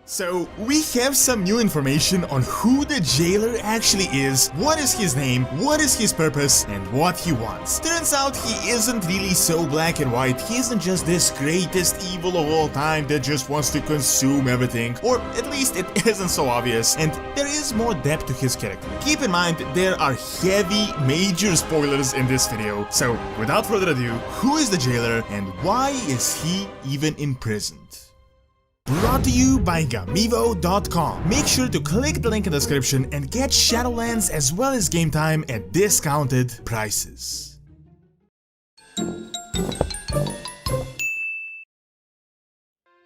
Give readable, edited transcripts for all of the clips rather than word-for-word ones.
So, we have some new information on who the jailer actually is, what is his name, what is his purpose, and what he wants. Turns out he isn't really so black and white, he isn't just this greatest evil of all time that just wants to consume everything, or at least it isn't so obvious, and there is more depth to his character. Keep in mind, there are heavy, major spoilers in this video, so without further ado, who is the jailer, and why is he even imprisoned? Brought to you by Gamivo.com. Make sure to click the link in the description and get Shadowlands as well as game time at discounted prices.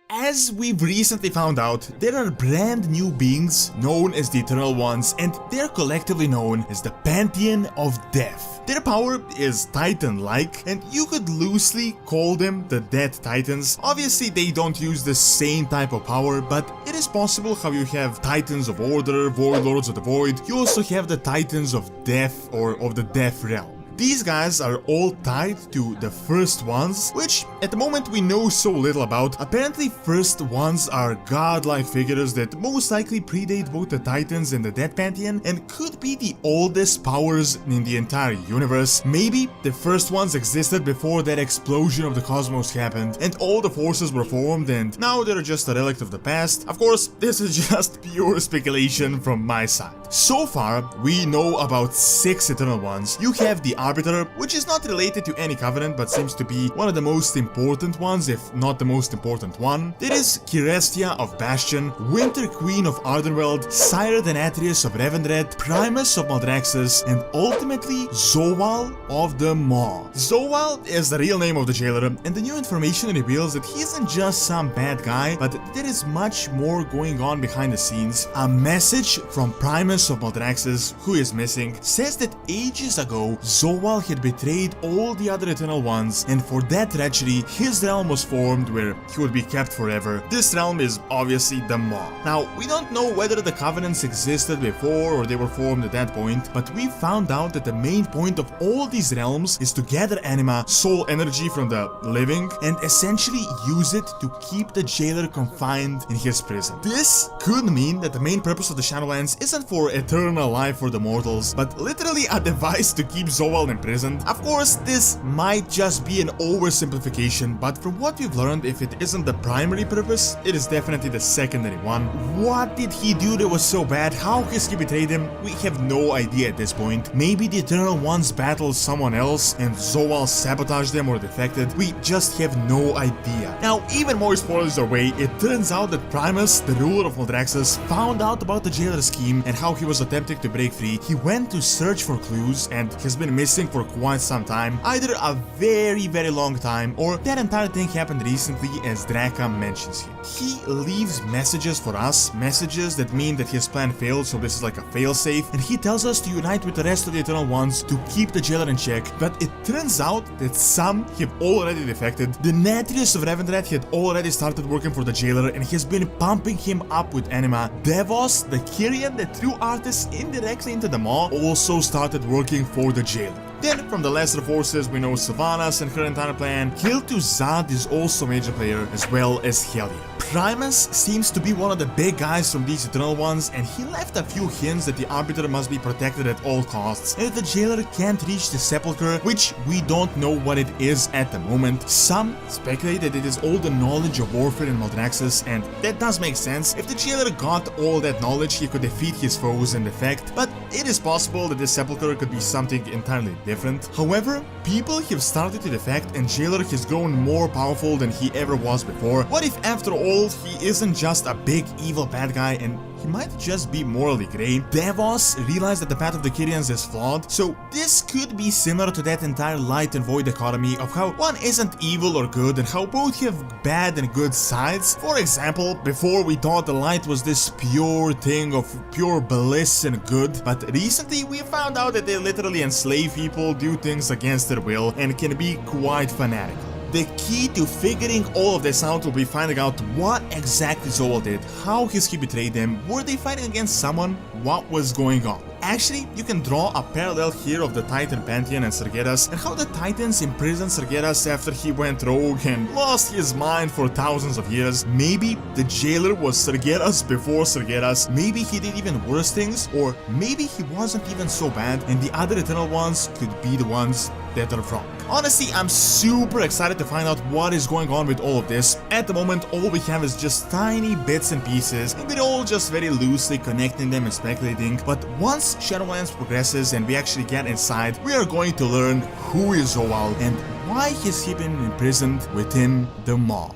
As we've recently found out, there are brand new beings known as the Eternal Ones, and they're collectively known as the Pantheon of Death. Their power is Titan-like, and you could loosely call them the Dead Titans. Obviously, they don't use the same type of power, but it is possible how you have Titans of Order, Warlords of the Void. You also have the Titans of Death or of the Death Realm. These guys are all tied to the First Ones, which at the moment we know so little about. Apparently First Ones are godlike figures that most likely predate both the Titans and the Dead Pantheon and could be the oldest powers in the entire universe. Maybe the First Ones existed before that explosion of the cosmos happened and all the forces were formed and now they're just a relic of the past. Of course, this is just pure speculation from my side. So far, we know about 6 Eternal Ones. You have the Arbiter, which is not related to any covenant but seems to be one of the most important ones, if not the most important one. There is Kirestia of Bastion, Winter Queen of Ardenweld, Sire than Atreus of Revendred, Primus of Maldraxxus, and ultimately Zovaal of the Maw. Zovaal is the real name of the jailer, and the new information reveals that he isn't just some bad guy, but there is much more going on behind the scenes. A message from Primus of Maldraxxus, who is missing, says that ages ago Zovaal had betrayed all the other Eternal Ones, and for that treachery, his realm was formed where he would be kept forever. This realm is obviously the Maw. Now, we don't know whether the covenants existed before or they were formed at that point, but we found out that the main point of all these realms is to gather anima, soul energy from the living, and essentially use it to keep the jailer confined in his prison. This could mean that the main purpose of the Shadowlands isn't for eternal life for the mortals, but literally a device to keep Zovaal imprisoned. Of course, this might just be an oversimplification, but from what we've learned, if it isn't the primary purpose, it is definitely the secondary one. What did he do that was so bad? How has he betrayed him? We have no idea at this point. Maybe the Eternal Ones battled someone else and Zovaal sabotaged them or defected. We just have no idea. Now, even more spoilers away, it turns out that Primus, the ruler of Maldraxxus, found out about the jailer's scheme and how he was attempting to break free. He went to search for clues and has been missing for quite some time, either a very long time or that entire thing happened recently as Draka mentions here. He leaves messages for us, messages that mean that his plan failed, so this is like a failsafe, and he tells us to unite with the rest of the Eternal Ones to keep the jailer in check, but it turns out that some have already defected. The Atreus of Revendred had already started working for the jailer and has been pumping him up with anima. Devos, the Kyrian that threw Arthas indirectly into the Maw, also started working for the jailer. Then, from the lesser forces, we know Sylvanas and her entire plan. Kil'Thuzad is also a major player, as well as Helya. Primus seems to be one of the big guys from these Eternal Ones, and he left a few hints that the Arbiter must be protected at all costs, and that the jailer can't reach the Sepulchre, which we don't know what it is at the moment. Some speculate that it is all the knowledge of warfare in Maldraxxus, and that does make sense. If the jailer got all that knowledge, he could defeat his foes and defect, but it is possible that the Sepulchre could be something entirely different. However, people have started to defect and jailer has grown more powerful than he ever was before. What if after all he isn't just a big evil bad guy and he might just be morally grey? Devos realized that the path of the Kyrians is flawed, so this could be similar to that entire light and void dichotomy of how one isn't evil or good and how both have bad and good sides. For example, before we thought the light was this pure thing of pure bliss and good, but recently we found out that they literally enslave people, do things against their will, and can be quite fanatical. The key to figuring all of this out will be finding out what exactly Zovaal did, how he betrayed them, were they fighting against someone, what was going on. Actually, you can draw a parallel here of the Titan Pantheon and Sargeras, and how the Titans imprisoned Sargeras after he went rogue and lost his mind for thousands of years. Maybe the jailer was Sargeras before Sargeras, maybe he did even worse things, or maybe he wasn't even so bad and the other Eternal Ones could be the ones that are wrong. Honestly, I'm super excited to find out what is going on with all of this. At the moment, all we have is just tiny bits and pieces, and we're all just very loosely connecting them and speculating. But once Shadowlands progresses and we actually get inside, we are going to learn who is Zovaal and why has he been imprisoned within the Maw.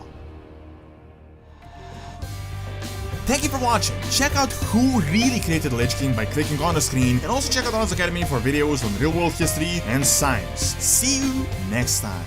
Thank you for watching. Check out who really created the Lich King by clicking on the screen, and also check out Doronsmovies Academy for videos on real world history and science. See you next time.